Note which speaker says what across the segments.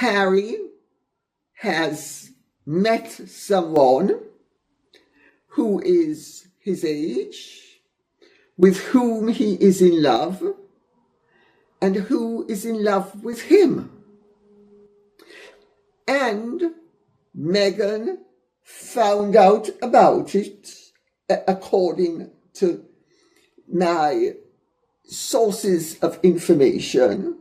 Speaker 1: Harry has met someone who is his age, with whom he is in love, and who is in love with him. And Meghan found out about it, according to my sources of information,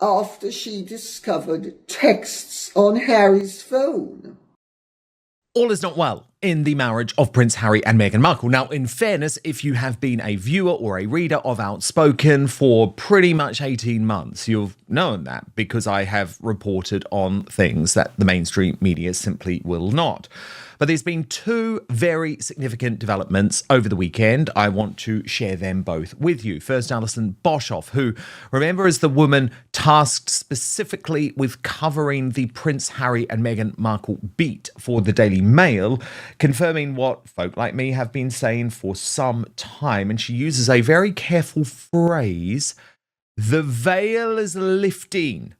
Speaker 1: after she discovered texts on Harry's phone.
Speaker 2: All is not well in the marriage of Prince Harry and Meghan Markle. Now, in fairness, if you have been a viewer or a reader of Outspoken for pretty much 18 months, you've known that because I have reported on things that the mainstream media simply will not. But there's been two very significant developments over the weekend. I want to share them both with you. First, Alison Boshoff, who, remember, is the woman tasked specifically with covering the Prince Harry and Meghan Markle beat for the Daily Mail, confirming what folk like me have been saying for some time. And she uses a very careful phrase: the veil is lifting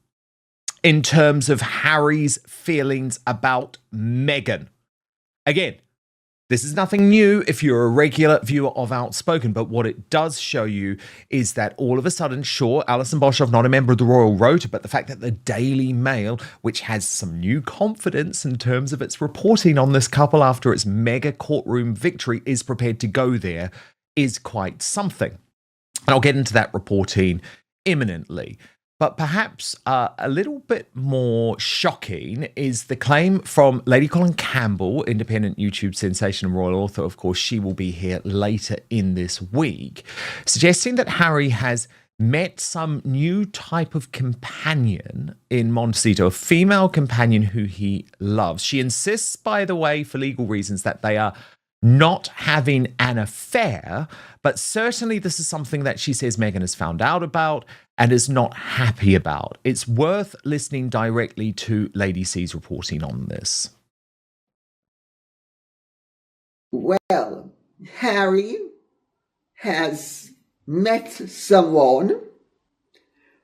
Speaker 2: in terms of Harry's feelings about Meghan. Again, this is nothing new if you're a regular viewer of Outspoken, but what it does show you is that all of a sudden, sure, Alison Boshoff, not a member of the Royal Rota, but the fact that the Daily Mail, which has some new confidence in terms of its reporting on this couple after its mega courtroom victory, is prepared to go there, is quite something. And I'll get into that reporting imminently. But perhaps a little bit more shocking is the claim from Lady Colin Campbell, independent YouTube sensation and royal author. Of course, she will be here later in this week, suggesting that Harry has met some new type of companion in Montecito, a female companion who he loves. She insists, by the way, for legal reasons, that they are not having an affair, but certainly this is something that she says Meghan has found out about and is not happy about. It's worth listening directly to Lady C's reporting on this.
Speaker 1: Well, Harry has met someone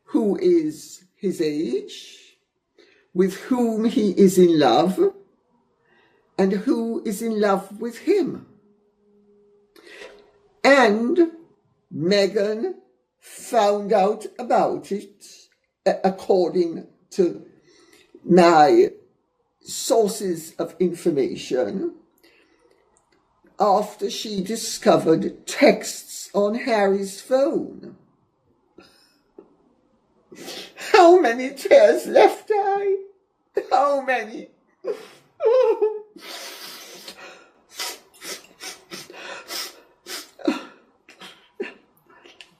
Speaker 1: who is his age, with whom he is in love, and who is in love with him. And Meghan found out about it, according to my sources of information, after she discovered texts on Harry's phone. How many tears left I? How many?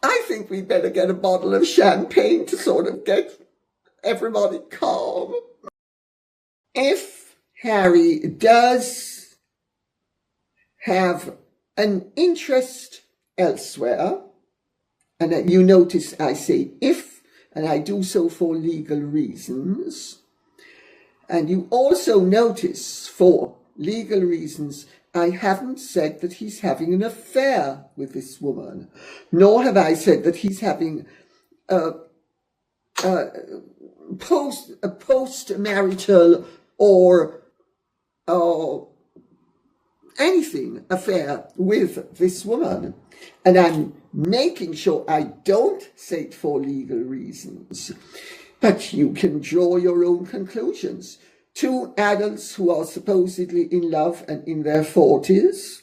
Speaker 1: I think we'd better get a bottle of champagne to sort of get everybody calm. If Harry does have an interest elsewhere, and you notice I say if, and I do so for legal reasons, and you also notice for legal reasons I haven't said that he's having an affair with this woman, nor have I said that he's having a post-marital or anything affair with this woman. And I'm making sure I don't say it for legal reasons. But you can draw your own conclusions. Two adults who are supposedly in love and in their 40s.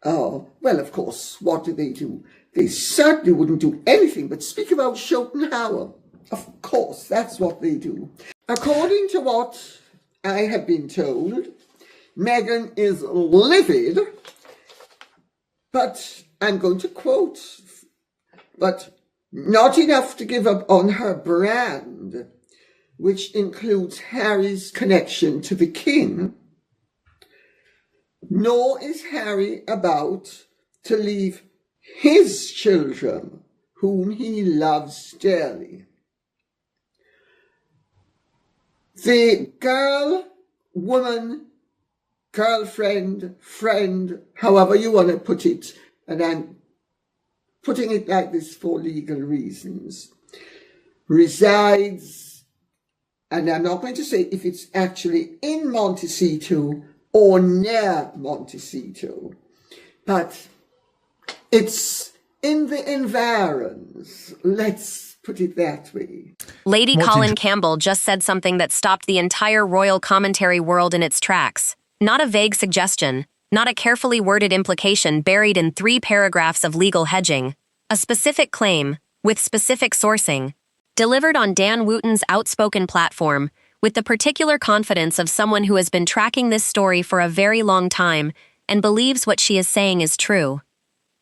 Speaker 1: Well, of course, what do? They certainly wouldn't do anything but speak about Schopenhauer. Of course, that's what they do. According to what I have been told, Meghan is livid, but I'm going to quote, but not enough to give up on her brand, which includes Harry's connection to the king, nor is Harry about to leave his children, whom he loves dearly. The girlfriend, friend, however you want to put it, and I'm putting it like this for legal reasons, resides And I'm not going to say if it's actually in Montecito or near Montecito, but it's in the environs. Let's put it that way.
Speaker 3: Lady Colin Campbell just said something that stopped the entire royal commentary world in its tracks. Not a vague suggestion, not a carefully worded implication buried in 3 paragraphs of legal hedging. A specific claim, with specific sourcing, delivered on Dan Wootton's outspoken platform, with the particular confidence of someone who has been tracking this story for a very long time and believes what she is saying is true.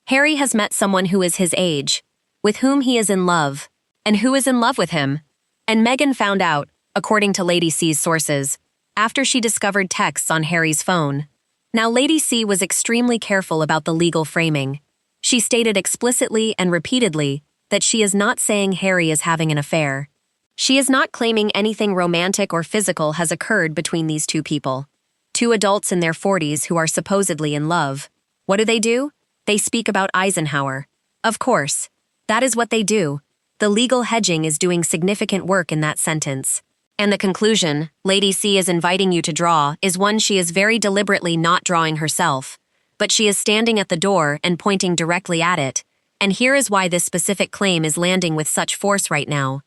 Speaker 3: Harry has met someone who is his age, with whom he is in love, and who is in love with him. And Meghan found out, according to Lady C's sources, after she discovered texts on Harry's phone. Now, Lady C was extremely careful about the legal framing. She stated explicitly and repeatedly that she is not saying Harry is having an affair. She is not claiming anything romantic or physical has occurred between these 2 people. 2 adults in their 40s who are supposedly in love. What do? They speak about Eisenhower. Of course. That is what they do. The legal hedging is doing significant work in that sentence. And the conclusion Lady C is inviting you to draw is one she is very deliberately not drawing herself. But she is standing at the door and pointing directly at it. And here is why this specific claim is landing with such force right now.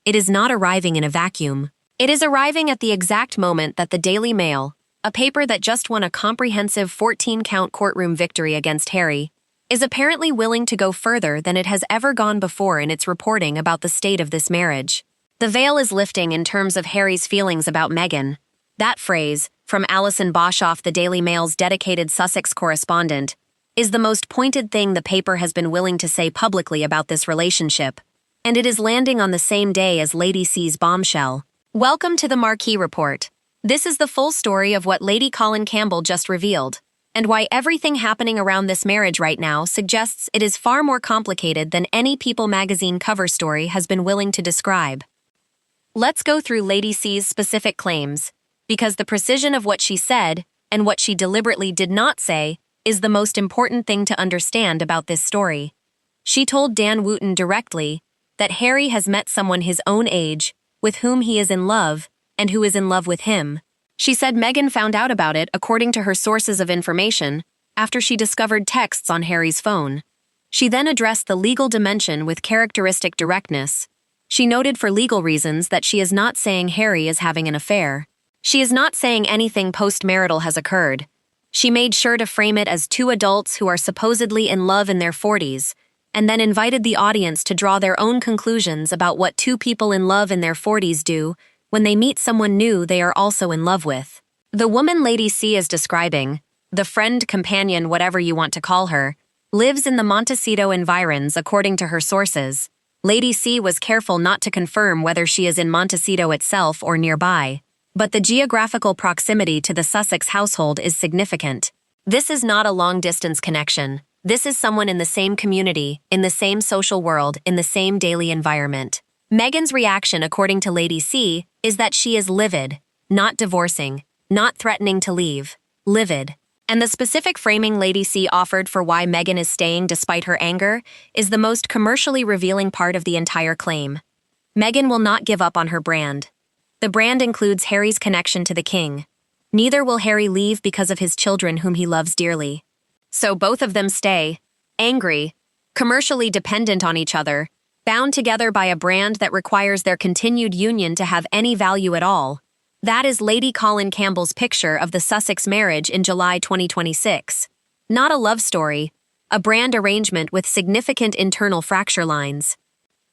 Speaker 3: It is not arriving in a vacuum. It is arriving at the exact moment that the Daily Mail, a paper that just won a comprehensive 14-count courtroom victory against Harry, is apparently willing to go further than it has ever gone before in its reporting about the state of this marriage. The veil is lifting in terms of Harry's feelings about Meghan. That phrase, from Alison Boshoff, the Daily Mail's dedicated Sussex correspondent, is the most pointed thing the paper has been willing to say publicly about this relationship, and it is landing on the same day as Lady C's bombshell. Welcome to the Marquee Report. This is the full story of what Lady Colin Campbell just revealed, and why everything happening around this marriage right now suggests it is far more complicated than any People magazine cover story has been willing to describe. Let's go through Lady C's specific claims, because the precision of what she said and what she deliberately did not say is the most important thing to understand about this story. She told Dan Wootton directly that Harry has met someone his own age, with whom he is in love, and who is in love with him. She said Meghan found out about it according to her sources of information after she discovered texts on Harry's phone. She then addressed the legal dimension with characteristic directness. She noted for legal reasons that she is not saying Harry is having an affair. She is not saying anything post-marital has occurred. She made sure to frame it as 2 adults who are supposedly in love in their 40s, and then invited the audience to draw their own conclusions about what 2 people in love in their 40s do when they meet someone new they are also in love with. The woman Lady C is describing, the friend, companion, whatever you want to call her, lives in the Montecito environs according to her sources. Lady C was careful not to confirm whether she is in Montecito itself or nearby, but the geographical proximity to the Sussex household is significant. This is not a long-distance connection. This is someone in the same community, in the same social world, in the same daily environment. Meghan's reaction, according to Lady C, is that she is livid, not divorcing, not threatening to leave, livid. And the specific framing Lady C offered for why Meghan is staying despite her anger is the most commercially revealing part of the entire claim. Meghan will not give up on her brand. The brand includes Harry's connection to the king. Neither will Harry leave because of his children whom he loves dearly. So both of them stay, angry, commercially dependent on each other, bound together by a brand that requires their continued union to have any value at all. That is Lady Colin Campbell's picture of the Sussex marriage in July 2026. Not a love story, a brand arrangement with significant internal fracture lines.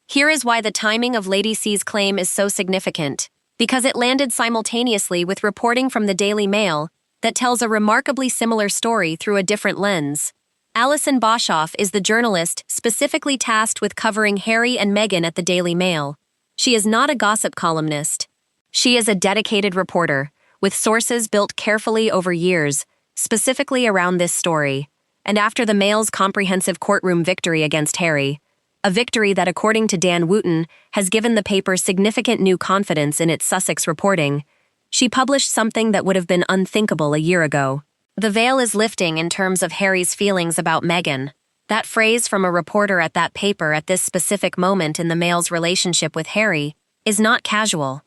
Speaker 3: Here is why the timing of Lady C's claim is so significant, because it landed simultaneously with reporting from the Daily Mail that tells a remarkably similar story through a different lens. Alison Boshoff is the journalist specifically tasked with covering Harry and Meghan at the Daily Mail. She is not a gossip columnist. She is a dedicated reporter, with sources built carefully over years, specifically around this story, and after the Mail's comprehensive courtroom victory against Harry, a victory that, according to Dan Wootton, has given the paper significant new confidence in its Sussex reporting, she published something that would have been unthinkable a year ago. The veil is lifting in terms of Harry's feelings about Meghan. That phrase from a reporter at that paper at this specific moment in the Mail's relationship with Harry is not casual.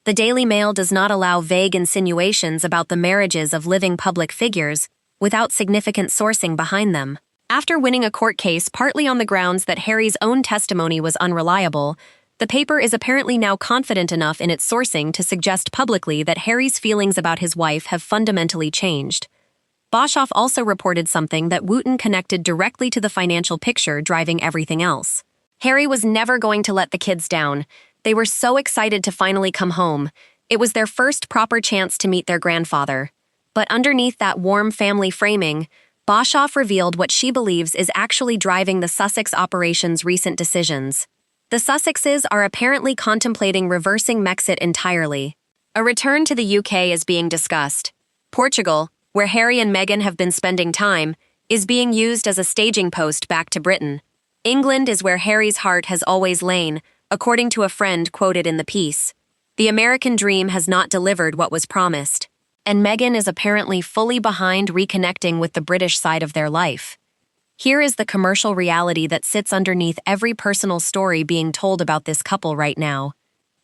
Speaker 3: The Daily Mail does not allow vague insinuations about the marriages of living public figures without significant sourcing behind them. After winning a court case partly on the grounds that Harry's own testimony was unreliable, the paper is apparently now confident enough in its sourcing to suggest publicly that Harry's feelings about his wife have fundamentally changed. Boshoff also reported something that Wootton connected directly to the financial picture driving everything else. Harry was never going to let the kids down. They were so excited to finally come home. It was their first proper chance to meet their grandfather. But underneath that warm family framing, Boshoff revealed what she believes is actually driving the Sussex operation's recent decisions. The Sussexes are apparently contemplating reversing Megxit entirely. A return to the UK is being discussed. Portugal, where Harry and Meghan have been spending time, is being used as a staging post back to Britain. England is where Harry's heart has always lain, according to a friend quoted in the piece. The American dream has not delivered what was promised, and Meghan is apparently fully behind reconnecting with the British side of their life. Here is the commercial reality that sits underneath every personal story being told about this couple right now.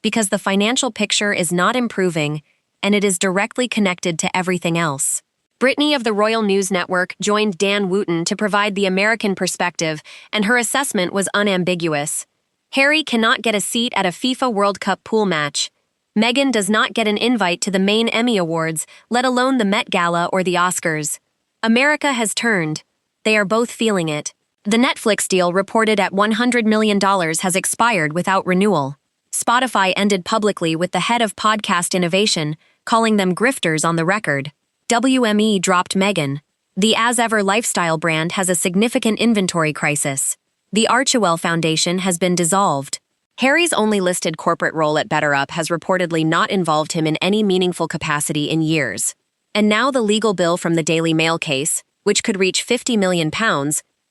Speaker 3: Because the financial picture is not improving, and it is directly connected to everything else. Brittany of the Royal News Network joined Dan Wootton to provide the American perspective, and her assessment was unambiguous. Harry cannot get a seat at a FIFA World Cup pool match. Meghan does not get an invite to the main Emmy Awards, let alone the Met Gala or the Oscars. America has turned. They are both feeling it. The Netflix deal reported at $100 million has expired without renewal. Spotify ended publicly with the head of podcast innovation, calling them grifters on the record. WME dropped Meghan. The As Ever lifestyle brand has a significant inventory crisis. The Archewell Foundation has been dissolved. Harry's only listed corporate role at BetterUp has reportedly not involved him in any meaningful capacity in years. And now the legal bill from the Daily Mail case, which could reach £50 million,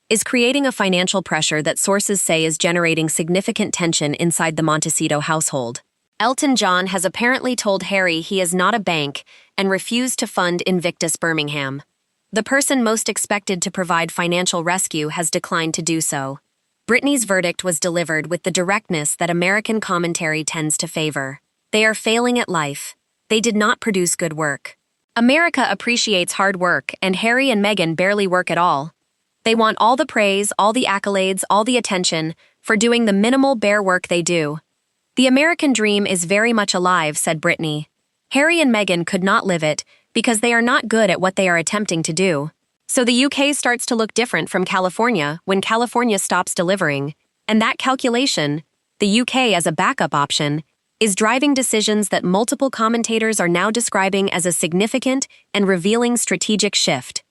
Speaker 3: is creating a financial pressure that sources say is generating significant tension inside the Montecito household. Elton John has apparently told Harry he is not a bank and refused to fund Invictus Birmingham. The person most expected to provide financial rescue has declined to do so. Britney's verdict was delivered with the directness that American commentary tends to favor. They are failing at life. They did not produce good work. America appreciates hard work, and Harry and Meghan barely work at all. They want all the praise, all the accolades, all the attention, for doing the minimal bare work they do. The American dream is very much alive, said Brittany. Harry and Meghan could not live it because they are not good at what they are attempting to do. So the UK starts to look different from California when California stops delivering, and that calculation, the UK as a backup option, is driving decisions that multiple commentators are now describing as a significant and revealing strategic shift.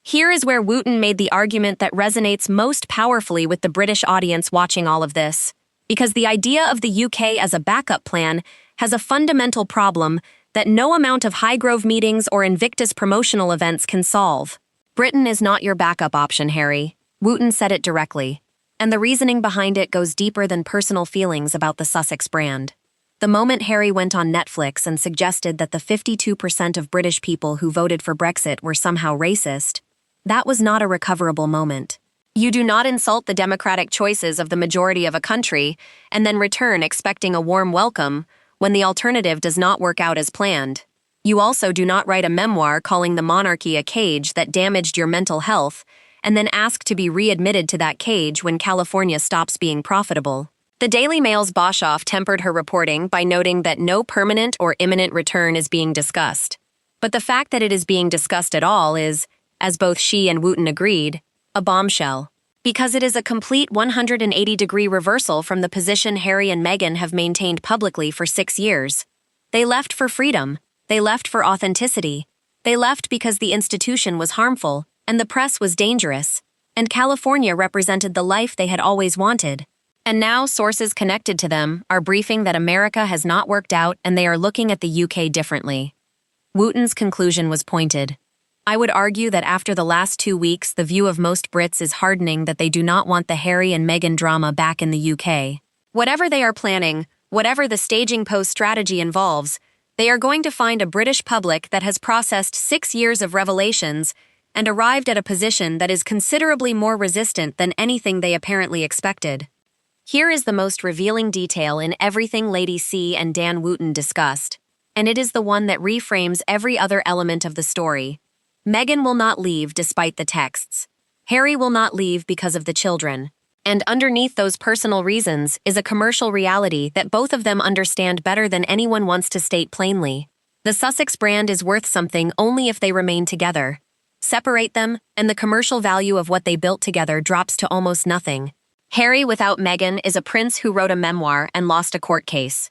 Speaker 3: Here is where Wootton made the argument that resonates most powerfully with the British audience watching all of this, because the idea of the UK as a backup plan has a fundamental problem that no amount of Highgrove meetings or Invictus promotional events can solve. Britain is not your backup option, Harry. Wootton said it directly. And the reasoning behind it goes deeper than personal feelings about the Sussex brand. The moment Harry went on Netflix and suggested that the 52% of British people who voted for Brexit were somehow racist, that was not a recoverable moment. You do not insult the democratic choices of the majority of a country and then return expecting a warm welcome when the alternative does not work out as planned. You also do not write a memoir calling the monarchy a cage that damaged your mental health and then ask to be readmitted to that cage when California stops being profitable. The Daily Mail's Boshoff tempered her reporting by noting that no permanent or imminent return is being discussed. But the fact that it is being discussed at all is, as both she and Wootton agreed, a bombshell. Because it is a complete 180-degree reversal from the position Harry and Meghan have maintained publicly for 6 years. They left for freedom. They left for authenticity. They left because the institution was harmful, and the press was dangerous, and California represented the life they had always wanted. And now sources connected to them are briefing that America has not worked out and they are looking at the UK differently. Wootton's conclusion was pointed. I would argue that after the last 2 weeks, the view of most Brits is hardening that they do not want the Harry and Meghan drama back in the UK. Whatever they are planning, whatever the staging post strategy involves, they are going to find a British public that has processed 6 years of revelations and arrived at a position that is considerably more resistant than anything they apparently expected. Here is the most revealing detail in everything Lady C and Dan Wootton discussed, and it is the one that reframes every other element of the story. Meghan will not leave despite the texts. Harry will not leave because of the children. And underneath those personal reasons is a commercial reality that both of them understand better than anyone wants to state plainly. The Sussex brand is worth something only if they remain together. Separate them, and the commercial value of what they built together drops to almost nothing. Harry without Meghan is a prince who wrote a memoir and lost a court case.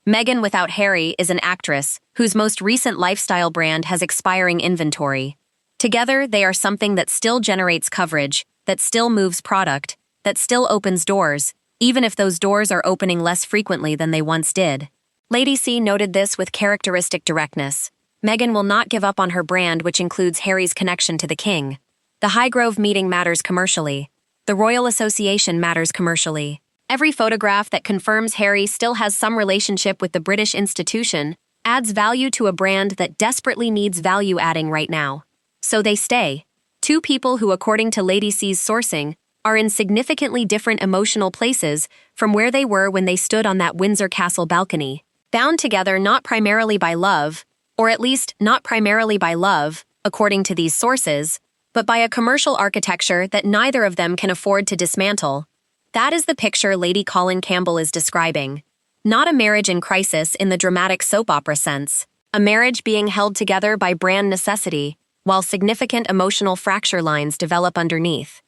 Speaker 3: Meghan without Harry is an actress whose most recent lifestyle brand has expiring inventory. Together, they are something that still generates coverage, that still moves product, that still opens doors, even if those doors are opening less frequently than they once did. Lady C noted this with characteristic directness. Meghan will not give up on her brand, which includes Harry's connection to the king. The Highgrove meeting matters commercially. The Royal Association matters commercially. Every photograph that confirms Harry still has some relationship with the British institution adds value to a brand that desperately needs value adding right now. So they stay. Two people who, according to Lady C's sourcing, are in significantly different emotional places from where they were when they stood on that Windsor Castle balcony. Bound together not primarily by love, or at least not primarily by love, according to these sources, but by a commercial architecture that neither of them can afford to dismantle. That is the picture Lady Colin Campbell is describing. Not a marriage in crisis in the dramatic soap opera sense, a marriage being held together by brand necessity, while significant emotional fracture lines develop underneath.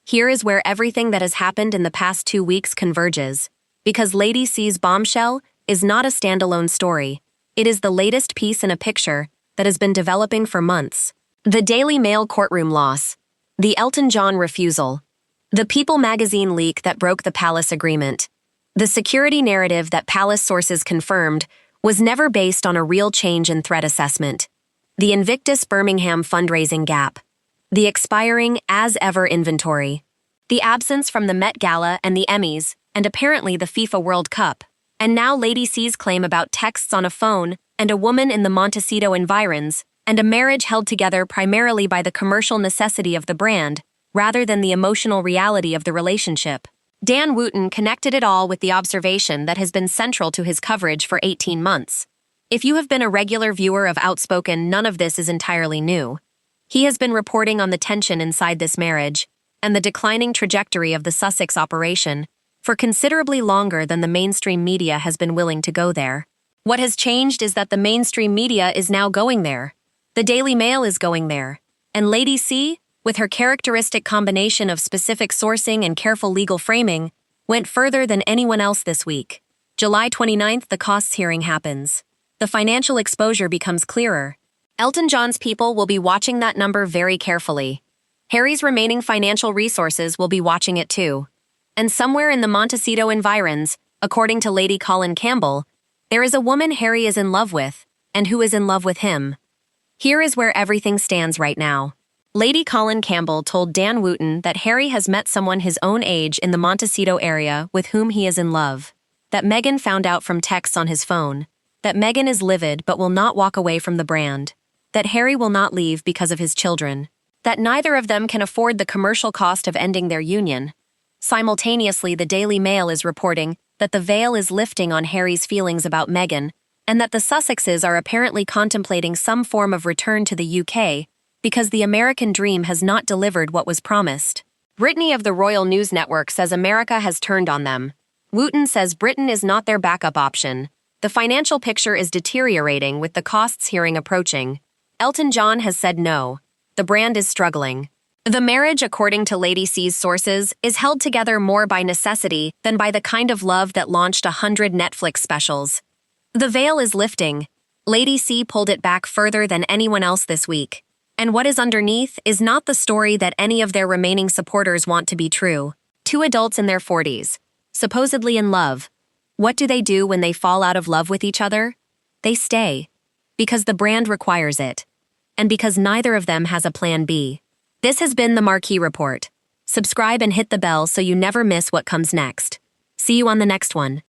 Speaker 3: Here is where everything that has happened in the past 2 weeks converges, because Lady C's Bombshell is not a standalone story. It is the latest piece in a picture that has been developing for months. The Daily Mail courtroom loss, the Elton John refusal, the People magazine leak that broke the Palace agreement, the security narrative that Palace sources confirmed was never based on a real change in threat assessment, the Invictus Birmingham fundraising gap, the expiring as-ever inventory, the absence from the Met Gala and the Emmys, and apparently the FIFA World Cup, and now Lady C's claim about texts on a phone and a woman in the Montecito environs, and a marriage held together primarily by the commercial necessity of the brand, rather than the emotional reality of the relationship. Dan Wootton connected it all with the observation that has been central to his coverage for 18 months. If you have been a regular viewer of Outspoken, none of this is entirely new. He has been reporting on the tension inside this marriage and the declining trajectory of the Sussex operation for considerably longer than the mainstream media has been willing to go there. What has changed is that the mainstream media is now going there. The Daily Mail is going there. And Lady C, with her characteristic combination of specific sourcing and careful legal framing, went further than anyone else this week. July 29th, the costs hearing happens. The financial exposure becomes clearer. Elton John's people will be watching that number very carefully. Harry's remaining financial resources will be watching it too. And somewhere in the Montecito environs, according to Lady Colin Campbell, there is a woman Harry is in love with, and who is in love with him. Here is where everything stands right now. Lady Colin Campbell told Dan Wootton that Harry has met someone his own age in the Montecito area with whom he is in love, that Meghan found out from texts on his phone, that Meghan is livid but will not walk away from the brand, that Harry will not leave because of his children, that neither of them can afford the commercial cost of ending their union. Simultaneously, the Daily Mail is reporting that the veil is lifting on Harry's feelings about Meghan, and that the Sussexes are apparently contemplating some form of return to the UK because the American dream has not delivered what was promised. Brittany of the Royal News Network says America has turned on them. Wootton says Britain is not their backup option. The financial picture is deteriorating with the costs hearing approaching. Elton John has said no. The brand is struggling. The marriage, according to Lady C's sources, is held together more by necessity than by the kind of love that launched 100 Netflix specials. The veil is lifting. Lady C pulled it back further than anyone else this week. And what is underneath is not the story that any of their remaining supporters want to be true. Two adults in their 40s, supposedly in love. What do they do when they fall out of love with each other? They stay. Because the brand requires it. And because neither of them has a plan B. This has been the Marquee Report. Subscribe and hit the bell so you never miss what comes next. See you on the next one.